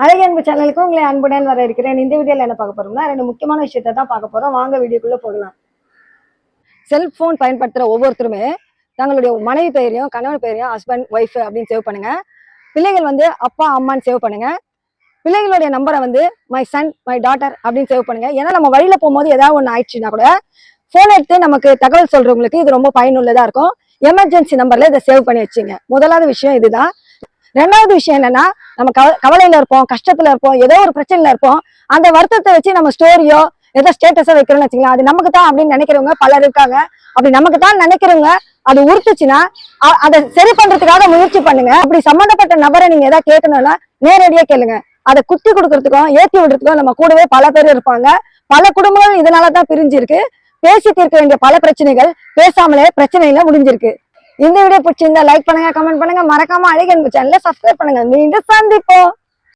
அழகன்பு சேனலுக்கு உங்களை அன்புடன் வர இருக்கிறேன். இந்த வீடியோல என்ன பார்க்க போறோம்னா, ரெண்டு முக்கியமான விஷயத்தை தான் பார்க்க போறோம். வாங்க வீடியோக்குள்ள போகலாம். செல்போன் பயன்படுத்துற ஒவ்வொருத்தருமே தங்களுடைய மனைவி பெயரையும் கணவன் பெயரையும் ஹஸ்பண்ட் ஒய்ஃப் அப்படின்னு சேவ் பண்ணுங்க. பிள்ளைகள் வந்து அப்பா அம்மான்னு சேவ் பண்ணுங்க. பிள்ளைகளுடைய நம்பரை வந்து மை சன் மை டாட்டர் அப்படின்னு சேவ் பண்ணுங்க. ஏன்னா நம்ம வழியில போகும்போது ஏதாவது ஒன்று ஆயிடுச்சுன்னா கூட போன் எடுத்து நமக்கு தகவல் சொல்றவங்களுக்கு இது ரொம்ப பயனுள்ளதா இருக்கும். எமர்ஜென்சி நம்பர்ல இதை சேவ் பண்ணி வச்சுங்க. முதலாவது விஷயம் இதுதான். ரெண்டாவது விஷயம் என்னன்னா, நம்ம கவலையில இருப்போம், கஷ்டத்துல இருப்போம், ஏதோ ஒரு பிரச்சனையில இருப்போம். அந்த வருத்தத்தை வச்சு நம்ம ஸ்டோரியோ ஏதோ ஸ்டேட்டஸோ வைக்கிறோம்னு வச்சுக்கலாம். அது நமக்கு தான் அப்படின்னு நினைக்கிறவங்க பலர் இருக்காங்க. அப்படி நமக்கு தான் நினைக்கிறவங்க அது உறுத்துச்சுன்னா அதை சரி பண்றதுக்காக முயற்சி பண்ணுங்க. அப்படி சம்பந்தப்பட்ட நபரை நீங்க ஏதாவது கேட்கணும்னா நேரடியா கேளுங்க. அதை குத்தி கொடுக்கறதுக்கும் ஏற்றி விடுறதுக்கும் நம்ம கூடவே பல பேர் இருப்பாங்க. பல குடும்பங்கள் இதனாலதான் பிரிஞ்சிருக்கு. பேசி தீர்க்க வேண்டிய பல பிரச்சனைகள் பேசாமலே பிரச்சனையில முடிஞ்சிருக்கு. இந்த வீடியோ பிடிச்சிருந்தா லைக் பண்ணுங்க, கமெண்ட் பண்ணுங்க, மறக்காம அழகன்பு சேனலை சப்ஸ்கிரைப் பண்ணுங்க. மீண்டும் சந்திப்போம்.